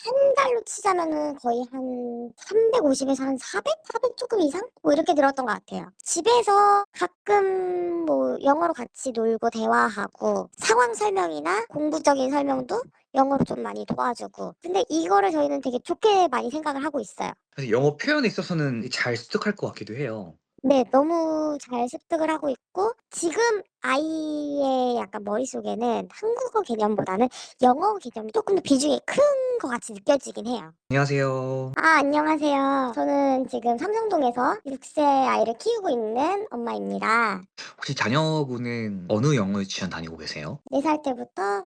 한 달로 치자면은 거의 한 350에서 한 400? 400 조금 이상? 뭐 이렇게 들었던 것 같아요. 집에서 가끔 뭐 영어로 같이 놀고 대화하고 상황 설명이나 공부적인 설명도 영어로 좀 많이 도와주고. 근데 이거를 저희는 되게 좋게 많이 생각을 하고 있어요. 사실 영어 표현에 있어서는 잘 습득할 것 같기도 해요. 네. 너무 잘 습득을 하고 있고 지금 아이의 약간 머릿속에는 한국어 개념보다는 영어 개념이 쪼끔 더 비중이 큰 것 같이 느껴지긴 해요. 안녕하세요. 안녕하세요. 저는 지금 삼성동에서 6세 아이를 키우고 있는 엄마입니다. 혹시 자녀분은 어느 영어 유치원 다니고 계세요? 4살 때부터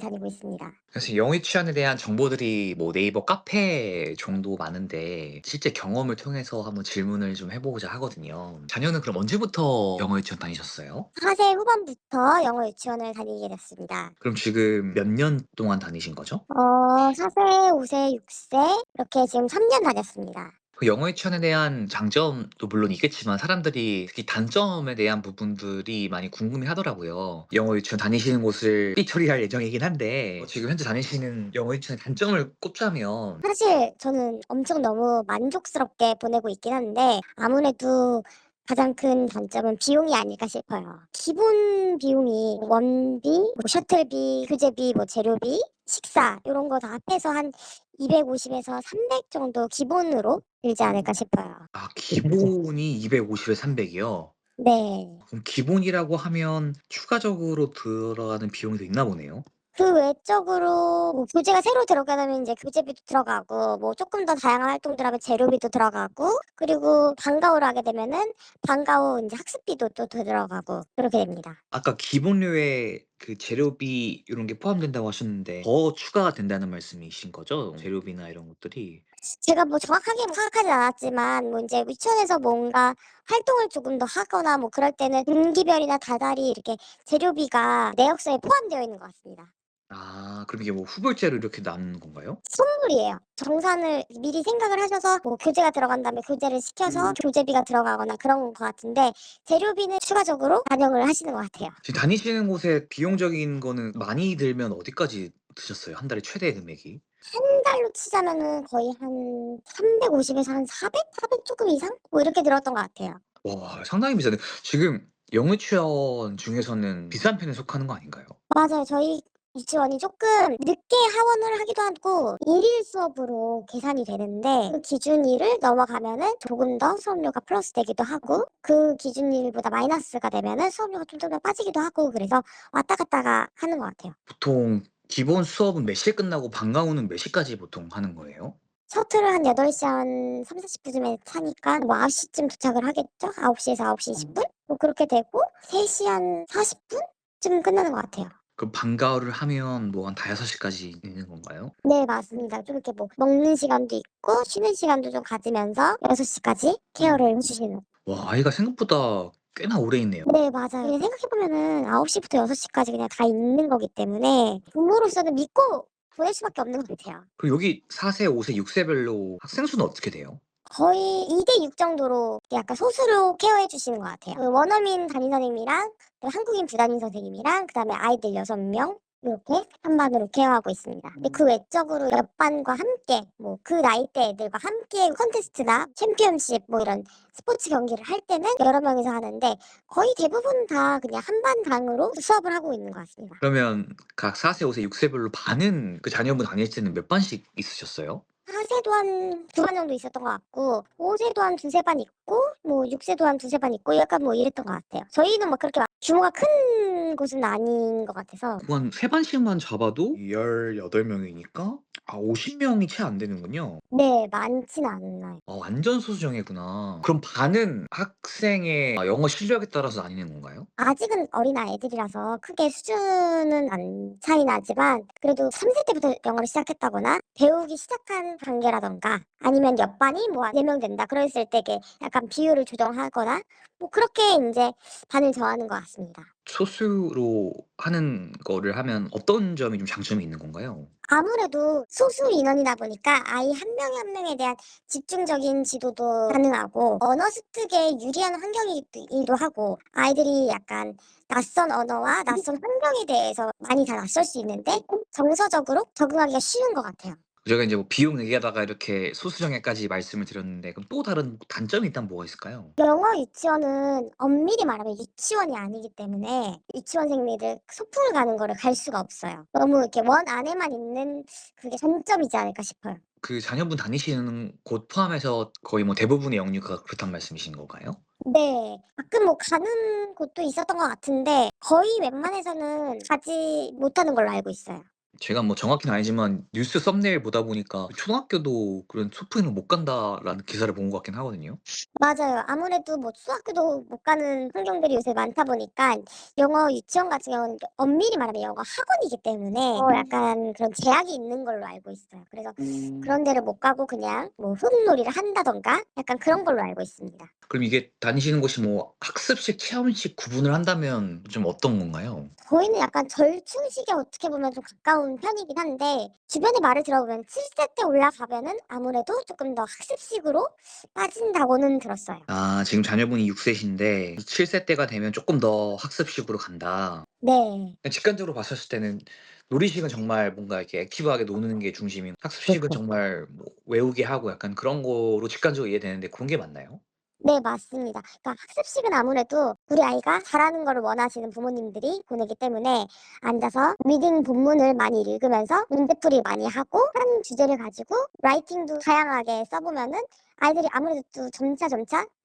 다니고 있습니다. 사실 영어 유치원에 대한 정보들이 뭐 네이버 카페 정도 많은데 실제 경험을 통해서 한번 질문을 좀 해 보고자 하거든요. 자녀는 그럼 언제부터 영어 유치원 다니셨어요? 4세 후반부터 영어 유치원을 다니게 됐습니다. 그럼 지금 몇 년 동안 다니신 거죠? 4 세, 5 세, 6세 이렇게 지금 3년 다녔습니다. 그 영어 유치원에 대한 장점도 물론 있겠지만 사람들이 특히 단점에 대한 부분들이 많이 궁금해하더라고요. 영어 유치원 다니시는 곳을 삐처리할 예정이긴 한데 지금 현재 다니시는 영어 유치원의 단점을 꼽자면 사실 저는 엄청 너무 만족스럽게 보내고 있긴 한데 아무래도 가장 큰 단점은 비용이 아닐까 싶어요. 기본 비용이 원비, 뭐 셔틀비, 교재비, 뭐 재료비, 식사 요런 거 다 합해서 한 250 에서 300 정도 기본으로 들지 않을까 싶어요. 아 기본이 250에 300 이요? 네. 그럼 기본이라고 하면 추가적으로 들어가는 비용이 더 있나 보네요. 그 외적으로 뭐 교재가 새로 들어가면 인제 교재비도 들어가고 뭐 쪼끔 더 다양한 활동들 하면 재료비도 들어가고 그리고 방과후를 하게 되면은 방과후 인제 학습비도 또 들어가고 그렇게 됩니다. 아까 기본료에 그 재료비 요런 게 포함된다고 하셨는데 더 추가가 된다는 말씀이신 거죠? 재료비나 이런 것들이? 제가 뭐 정확하게 파악하진 않았지만 뭐 인제 유치원에서 뭔가 활동을 조금 더 하거나 뭐 그럴 때는 분기별이나 다달이 이렇게 재료비가 내역서에 포함되어 있는 것 같습니다. 아 그럼 이게 뭐 후불제로 이렇게 나누는 건가요? 선물이에요. 정산을 미리 생각을 하셔서 뭐 교재가 들어간다면 교재를 시켜서 교재비가 들어가거나 그런 것 같은데 재료비는 추가적으로 반영을 하시는 것 같아요. 지금 다니시는 곳에 비용적인 거는 많이 들면 어디까지 드셨어요? 한 달에 최대 금액이? 한 달로 치자면은 거의 한 350 에서 한 400? 400 조금 이상? 뭐 이렇게 들었던 것 같아요. 와 상당히 비싸네. 지금 영어 유치원 중에서는 비싼 편에 속하는 거 아닌가요? 맞아요. 저희 유치원이 쪼끔 늦게 하원을 하기도 하고 일일 수업으로 계산이 되는데 그 기준일을 넘어가면은 조금 더 수업료가 플러스되기도 하고 그 기준일보다 마이너스가 되면은 수업료가 좀 더 빠지기도 하고 그래서 왔다 갔다가 하는 것 같아요. 보통 기본 수업은 몇 시에 끝나고 방과후는 몇 시까지 보통 하는 거예요? 셔틀을 한 8시 한 3-40 분쯤에 타니까 뭐 9 시쯤 도착을 하겠죠? 9 시에서 9시 20 분? 뭐 그렇게 되고 3시 한 40 분쯤 끝나는 것 같아요. 그럼 방과후를 하면 뭐 한 5-6 시까지 있는 건가요? 네 맞습니다. 좀 이렇게 뭐 먹는 시간도 있고 쉬는 시간도 좀 가지면서 6 시까지 케어를 해 주시는. 와 아이가 생각보다 꽤나 오래 있네요. 네 맞아요. 그냥 생각해 보면은 9 시부터 6 시까지 그냥 다 있는 거기 때문에 부모로서는 믿고 보낼 수밖에 없는 것 같아요. 그럼 여기 4 세, 5 세, 6 세별로 학생 수는 어떻게 돼요? 거의 2대 6 정도로 약간 소수로 케어해 주시는 것 같아요. 그 원어민 담임 선생님이랑 또 한국인 부담임 선생님이랑 그다음에 아이들 6 명 요렇게 한 반으로 케어하고 있습니다. 근데 그 외적으로 옆 반과 함께 뭐 그 나이대 애들과 함께 컨테스트나 챔피언십 뭐 이런 스포츠 경기를 할 때는 여러 명이서 하는데 거의 대부분 다 그냥 한 반 강으로 수업을 하고 있는 것 같습니다. 그러면 각 4 세, 5 세, 6 세별로 반은 그 자녀분 다닐 때는 몇 반씩 있으셨어요? 4 세도 한 2반 정도 있었던 것 같고 5 세도 한 2-3반 있고 뭐 6 세도 한 2-3반 있고 약간 뭐 이랬던 것 같아요. 저희는 뭐 그렇게 막 규모가 큰 곳은 아닌 것 같아서. 그거 한 3 반씩만 잡아도 18 명이니까 아 50 명이 채 안 되는군요. 네 많지는 않아요. 완전 소수정예구나. 그럼 반은 학생의 영어 실력에 따라서 나뉘는 건가요? 아직은 어린 아이들이라서 크게 수준은 안 차이 나지만 그래도 3세 때부터 영어를 시작했다거나 배우기 시작한 단계라든가 아니면 옆 반이 뭐 4명 된다 그랬을 때 이렇게 약간 비율을 조정하거나 뭐 그렇게 인제 반을 정하는 것 같습니다. 소수로 하는 거를 하면 어떤 점이 좀 장점이 있는 건가요? 아무래도 소수 인원이다 보니까 아이 한 명에 한 명에 대한 집중적인 지도도 가능하고 언어 습득에 유리한 환경이기도 하고 아이들이 약간 낯선 언어와 낯선 환경에 대해서 많이 다 낯설 수 있는데 정서적으로 적응하기가 쉬운 것 같아요. 저희가 이제 뭐 비용 얘기하다가 이렇게 소수정예까지 말씀을 드렸는데 그럼 또 다른 단점이 있다면 뭐가 있을까요? 영어 유치원은 엄밀히 말하면 유치원이 아니기 때문에 유치원생들이 소풍을 가는 거를 갈 수가 없어요. 너무 이렇게 원 안에만 있는 그게 장점이지 않을까 싶어요. 그 자녀분 다니시는 곳 포함해서 거의 뭐 대부분의 영유가 그렇단 말씀이신 건가요? 네. 가끔 뭐 가는 곳도 있었던 것 같은데 거의 웬만해서는 가지 못하는 걸로 알고 있어요. 제가 뭐 정확히는 아니지만 뉴스 썸네일 보다 보니까 초등학교도 그런 소풍을 못 간다라는 기사를 본 것 같긴 하거든요. 맞아요. 아무래도 뭐 수학교도 못 가는 환경들이 요새 많다 보니까 영어 유치원 같은 경우는 엄밀히 말하면 영어 학원이기 때문에 약간 그런 제약이 있는 걸로 알고 있어요. 그래서 그런 데를 못 가고 그냥 뭐 흙놀이를 한다든가 약간 그런 걸로 알고 있습니다. 그럼 이게 다니시는 곳이 뭐 학습식, 체험식 구분을 한다면 좀 어떤 건가요? 저희는 약간 절충식에 어떻게 보면 좀 가까운 편이긴 한데 주변의 말을 들어보면 7세 때 올라가면은 아무래도 조금 더 학습식으로 빠진다고는 들었어요. 아, 지금 자녀분이 6 세신데 7세 때가 되면 쪼끔 더 학습식으로 간다. 네. 그냥 직관적으로 봤었을 때는 놀이식은 정말 뭔가 이렇게 액티브하게 노는 게 중심인 학습식은 그렇죠. 정말 뭐 외우게 하고 약간 그런 거로 직관적으로 이해되는데 그런 게 맞나요? 네 맞습니다. 그러니까 학습식은 아무래도 우리 아이가 잘하는 거를 원하시는 부모님들이 보내기 때문에 앉아서 리딩 본문을 많이 읽으면서 문제풀이 많이 하고 한 주제를 가지고 라이팅도 다양하게 써 보면은 아이들이 아무래도 점차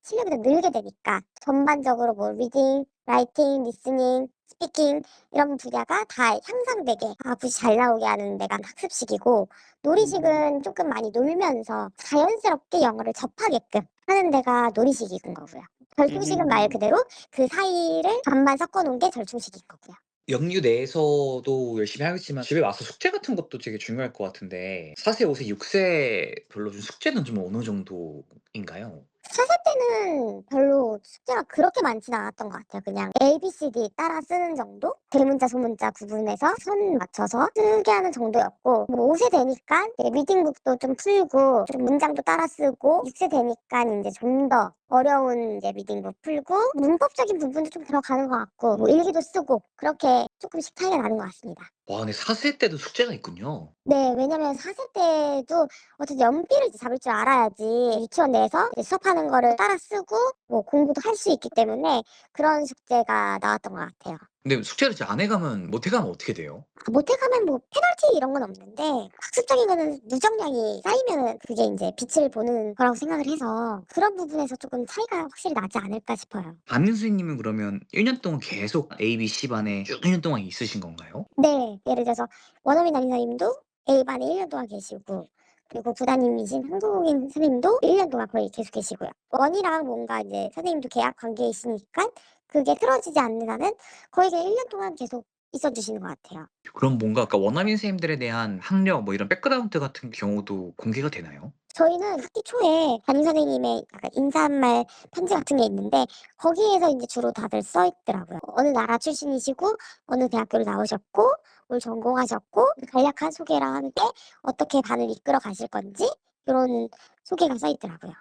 실력이 더 늘게 되니까 전반적으로 뭐 리딩, 라이팅, 리스닝, 스피킹 이런 분야가 다 향상되게 굿이 잘 나오게 하는 데가 학습식이고 놀이식은 조금 많이 놀면서 자연스럽게 영어를 접하게끔 하는 데가 놀이식인 거고요. 절충식은 말 그대로 그 사이를 반반 섞어 놓은 게 절충식인 거고요. 영유 내에서도 열심히 하겠지만 집에 와서 숙제 같은 것도 되게 중요할 것 같은데 4 세, 5 세, 6 세 별로 좀 숙제는 좀 어느 정도인가요? 4세 때는 별로 숙제가 그렇게 많지는 않았던 것 같아요. 그냥 ABCD 따라 쓰는 정도? 대문자, 소문자 구분해서 선 맞춰서 쓰게 하는 정도였고, 뭐 5세 되니까 이제 리딩북도 좀 풀고, 좀 문장도 따라 쓰고, 6세 되니까 이제 좀 더 어려운 이제 리딩북 풀고, 문법적인 부분도 좀 들어가는 것 같고, 뭐 일기도 쓰고, 그렇게 조금씩 차이가 나는 것 같습니다. 와, 근데 4세 때도 숙제가 있군요. 네. 왜냐면 4세 때도 어쨌든 연필을 이제 잡을 줄 알아야지 유치원 내에서 이제 수업하는 거를 따라 쓰고 뭐 공부도 할 수 있기 때문에 그런 숙제가 나왔던 것 같아요. 근데 숙제를 잘 안 해 가면 못 해 가면 어떻게 돼요? 못해 가면 뭐 페널티 이런 건 없는데 학습적인 거는 누적량이 쌓이면은 그게 인제 빛을 보는 거라고 생각을 해서 그런 부분에서 쪼끔 차이가 확실히 나지 않을까 싶어요. 담임 선생님은 그러면 1년 동안 계속 ABC 반에 쭉 1년 동안 있으신 건가요? 네. 예를 들어서 원어민 담임선생님도 A반에 1년 동안 계시고 그리고 부담임이신 한국인 선생님도 1년 동안 거의 계속 계시고요. 원이랑 뭔가 이제 선생님도 계약 관계에 있으니까 그게 틀어지지 않는 한은 거의 그냥 1년 동안 계속 있어 주시는 것 같아요. 그럼 뭔가 아까 원어민 선생님들에 대한 학력 뭐 이런 백그라운드 같은 경우도 공개가 되나요? 저희는 학기 초에 담임 선생님의 약간 인사말 편지 같은 게 있는데 거기에서 인제 주로 다들 써 있더라고요. 어느 나라 출신이시고 어느 대학교를 나오셨고 뭘 전공하셨고 간략한 소개랑 함께 어떻게 반을 이끌어 가실 건지 요런 소개가 써 있더라고요.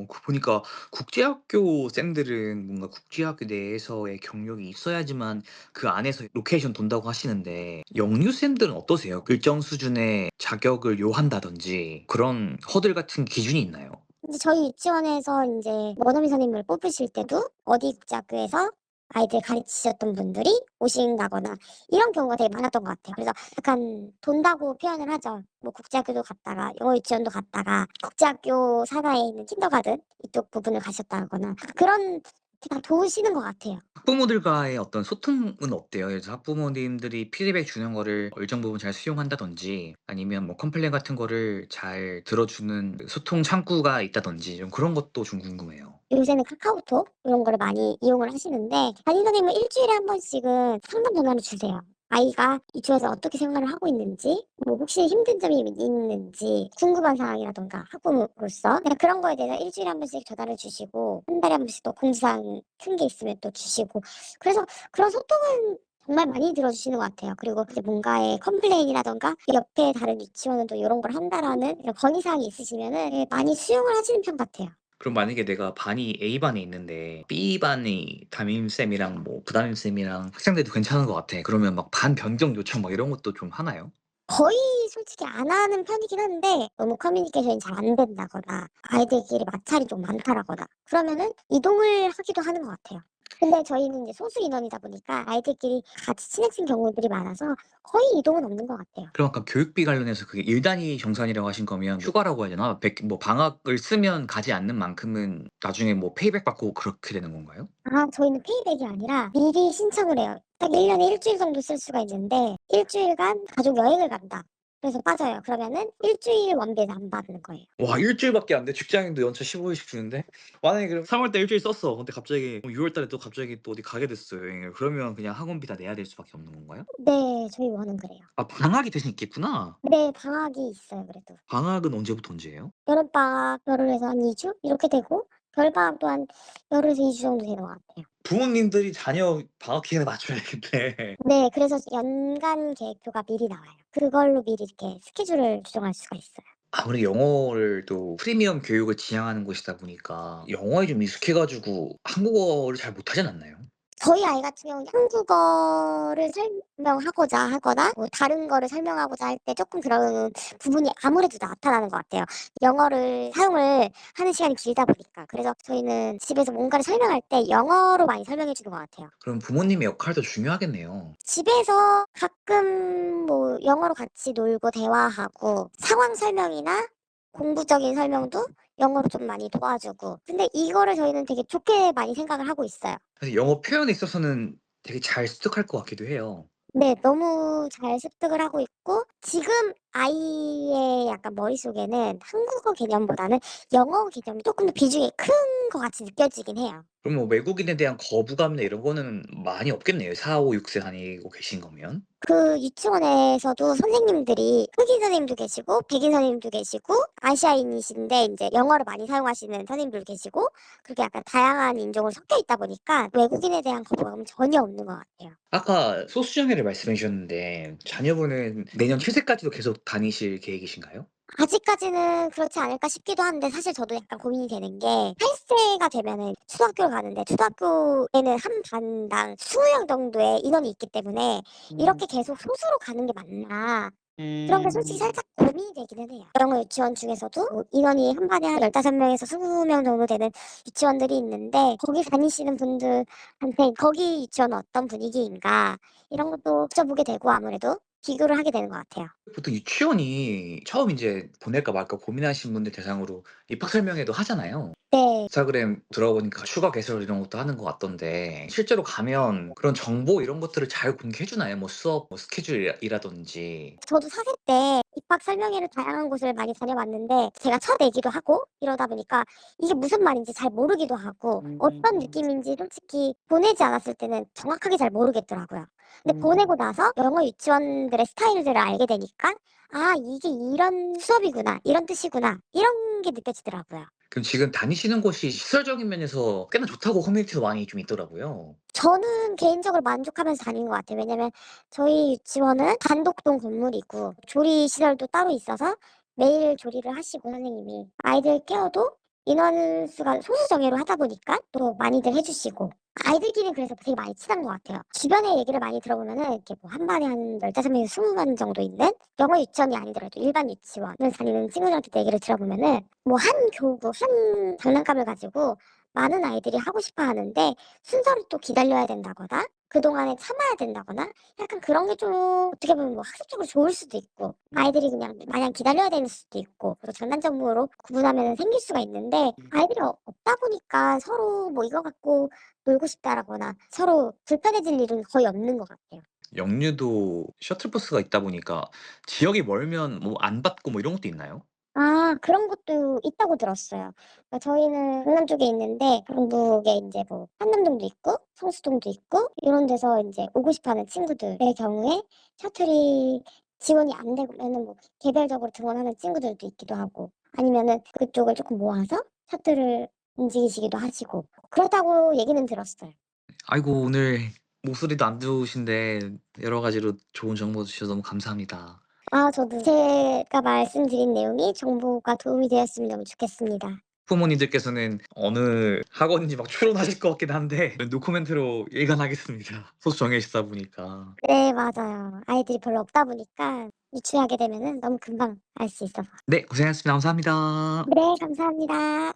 그 보니까 국제학교 쌤들은 뭔가 국제학교 내에서의 경력이 있어야지만 그 안에서 로케이션 돈다고 하시는데 영유 쌤들은 어떠세요? 일정 수준의 자격을 요한다든지 그런 허들 같은 기준이 있나요? 이제 저희 유치원에서 인제 원어민 선생님을 뽑으실 때도 어디 국제학교에서 아이들 가르치셨던 분들이 오신다거나 이런 경우가 되게 많았던 것 같아요. 그래서 약간 돈다고 표현을 하죠. 뭐 국제학교도 갔다가 영어 유치원도 갔다가 국제학교 산하에 있는 킨더가든 이쪽 부분을 가셨다거나 그런 게 다 도우시는 것 같아요. 학부모들과의 어떤 소통은 어때요? 그래서 학부모님들이 피드백 주는 거를 일정 부분 잘 수용한다든지 아니면 뭐 컴플레인 같은 거를 잘 들어주는 소통 창구가 있다든지 좀 그런 것도 좀 궁금해요. 요새는 카카오톡 이런 거를 많이 이용을 하시는데 담임 선생님은 일 주일에 한 번씩은 상담 전화를 주세요. 아이가 유치원에서 어떻게 생활을 하고 있는지 뭐 혹시 힘든 점이 있는지 궁금한 사항이라든가 학부모로서 그냥 그런 거에 대해서 일 주일에 한 번씩 전화를 주시고 한 달에 한 번씩 또 공지사항 큰 게 있으면 또 주시고 그래서 그런 소통은 정말 많이 들어주시는 것 같아요. 그리고 이제 뭔가의 컴플레인이라든가 옆에 다른 유치원은 또 요런 걸 한다라는 이런 건의사항이 있으시면은 예 많이 수용을 하시는 편 같아요. 그럼 만약에 내가 반이 A반에 있는데 B반이 담임쌤이랑 뭐 부담임쌤이랑 학생들도 괜찮은 것 같아. 그러면 막 반 변경 요청 막 이런 것도 좀 하나요? 거의 솔직히 안 하는 편이긴 한데 너무 커뮤니케이션이 잘 안 된다거나 아이들끼리 마찰이 좀 많다라거나 그러면은 이동을 하기도 하는 것 같아요. 근데 저희는 이제 소수 인원이다 보니까 아이들끼리 같이 친해진 경우들이 많아서 거의 이동은 없는 것 같아요. 그럼 아까 교육비 관련해서 그게 일 단위 정산이라고 하신 거면 휴가라고 해야 되나? 뭐 방학을 쓰면 가지 않는 만큼은 나중에 뭐 페이백 받고 그렇게 되는 건가요? 아 저희는 페이백이 아니라 미리 신청을 해요. 딱 1 년에 일 주일 정도 쓸 수가 있는데 일 주일간 가족 여행을 간다. 그래서 빠져요. 그러면은 일 주일 원비는 안 받는 거예요. 와 일주일밖에 안 돼. 직장인도 연차 15일씩 주는데? 만약에 그럼 3월 달 일주일 썼어. 근데 갑자기 6월 달에 또 갑자기 또 어디 가게 됐어요, 여행을. 그러면 그냥 학원비 다 내야 될 수밖에 없는 건가요? 네. 저희 원은 그래요. 아 방학이 대신 있겠구나. 네. 방학이 있어요 그래도. 방학은 언제부터 언제예요? 여름방학 열흘에서 한 2 주 이렇게 되고 겨울방학도 한 열흘에서 2주 정도 되는 것 같아요. 부모님들이 자녀 방학 기간에 맞춰야겠네. 네. 그래서 연간 계획표가 미리 나와요. 그걸로 미리 이렇게 스케줄을 조정할 수가 있어요. 아무래도 영어를 또 프리미엄 교육을 지향하는 곳이다 보니까 영어에 좀 익숙해 가지고 한국어를 잘 못하진 않나요? 저희 아이 같은 경우는 한국어를 설명하고자 하거나 뭐 다른 거를 설명하고자 할 때 쪼끔 그런 부분이 아무래도 나타나는 것 같아요. 영어를 사용을 하는 시간이 길다 보니까. 그래서 저희는 집에서 뭔가를 설명할 때 영어로 많이 설명해 주는 것 같아요. 그럼 부모님의 역할도 중요하겠네요. 집에서 가끔 뭐 영어로 같이 놀고 대화하고 상황 설명이나 공부적인 설명도 영어로 좀 많이 도와주고 근데 이거를 저희는 되게 좋게 많이 생각을 하고 있어요. 사실 영어 표현에 있어서는 되게 잘 습득할 것 같기도 해요. 네. 너무 잘 습득을 하고 있고 지금 아이의 약간 머릿속에는 한국어 개념보다는 영어 개념이 쪼끔 더 비중이 큰 것 같이 느껴지긴 해요. 그럼 뭐 외국인에 대한 거부감이나 이런 거는 많이 없겠네요. 4, 5, 6세 다니고 계신 거면. 그 유치원에서도 선생님들이 흑인 선생님도 계시고 백인 선생님도 계시고 아시아인이신데 인제 영어를 많이 사용하시는 선생님들도 계시고 그렇게 약간 다양한 인종으로 섞여 있다 보니까 외국인에 대한 거부감은 전혀 없는 것 같아요. 아까 소수정예를 말씀해 주셨는데 자녀분은 내년 7 세까지도 계속 다니실 계획이신가요? 아직까지는 그렇지 않을까 싶기도 한데 사실 저도 약간 고민이 되는 게 8 세가 되면은 초등학교를 가는데 초등학교에는 한 반당 20명 정도의 인원이 있기 때문에 음. '이렇게 계속 소수로 가는 게 맞나.' 그런 게 솔직히 음. 살짝 고민이 되기는 해요. 영어 유치원 중에서도 뭐 인원이 한 반에 한 15 명에서 20명 정도 되는 유치원들이 있는데 거기 다니시는 분들한테 '거기 유치원은 어떤 분위기인가.' 이런 것도 여쭤보게 되고 아무래도 비교를 하게 되는 것 같아요. 보통 유치원이 처음 인제 보낼까 말까 고민하신 분들 대상으로 입학 설명회도 하잖아요. 네. 인스타그램 들어보니까 추가 개설 이런 것도 하는 것 같던데 실제로 가면 그런 정보 이런 것들을 잘 공개해 주나요? 뭐 수업 뭐 스케줄이라든지. 저도 4세 때 입학 설명회를 다양한 곳을 많이 다녀봤는데 제가 첫 애기도 하고 이러다 보니까 이게 무슨 말인지 잘 모르기도 하고 어떤 음. 느낌인지 솔직히 보내지 않았을 때는 정확하게 잘 모르겠더라고요. 근데 음. 보내고 나서 영어 유치원들의 스타일들을 알게 되니까 '아 이게 이런 수업이구나. 이런 뜻이구나.' 이런 게 느껴지더라고요. 그럼 지금 다니시는 곳이 시설적인 면에서 꽤나 좋다고 커뮤니티도 많이 좀 있더라고요. 저는 개인적으로 만족하면서 다니는 것 같아요. 왜냐면 저희 유치원은 단독동 건물이고 조리 시설도 따로 있어서 매일 조리를 하시고 선생님이 아이들 케어도 인원 수가 소수 정예로 하다 보니까 또 많이들 해 주시고 아이들끼리는 그래서 되게 많이 친한 것 같아요. 주변의 얘기를 많이 들어보면은 이렇게 뭐 한 반에 한 15 명에서 20반 정도 있는 영어 유치원이 아니더라도 일반 유치원을 다니는 친구들한테 얘기를 들어보면은 뭐 한 교구, 한 장난감을 가지고 많은 아이들이 하고 싶어 하는데 순서를 또 기다려야 된다거나 그동안에 참아야 된다거나 약간 그런 게 좀 어떻게 보면 뭐 학습적으로 좋을 수도 있고 아이들이 그냥 마냥 기다려야 되는 수도 있고 그리고 장단점으로 구분하면 생길 수가 있는데 아이들이 없다 보니까 서로 뭐 이거 갖고 놀고 싶다라거나 서로 불편해질 일은 거의 없는 것 같아요. 영유도 셔틀버스가 있다 보니까 지역이 멀면 뭐 안 받고 뭐 이런 것도 있나요? 아 그런 것도 있다고 들었어요. 그러니까 저희는 강남 쪽에 있는데 경북에 인제 뭐 한남동도 있고 성수동도 있고 이런 데서 인제 오고 싶어 하는 친구들의 경우에 셔틀이 지원이 안 되면은 뭐 개별적으로 등원하는 친구들도 있기도 하고 아니면은 그쪽을 쪼끔 모아서 셔틀을 움직이시기도 하시고 그렇다고 얘기는 들었어요. 아이고 오늘 목소리도 안 좋으신데 여러 가지로 좋은 정보 주셔서 너무 감사합니다. 아 저도 제가 말씀드린 내용이 정보가 도움이 되었으면 너무 좋겠습니다. 부모님들께서는 어느 학원인지 막 추론하실 것 같긴 한데 노코멘트로 일관하겠습니다. 소수 정해지다 보니까. 네, 맞아요. 아이들이 별로 없다 보니까 유추하게 되면은 너무 금방 알 수 있어서. 네, 고생하셨습니다. 감사합니다. 네, 감사합니다.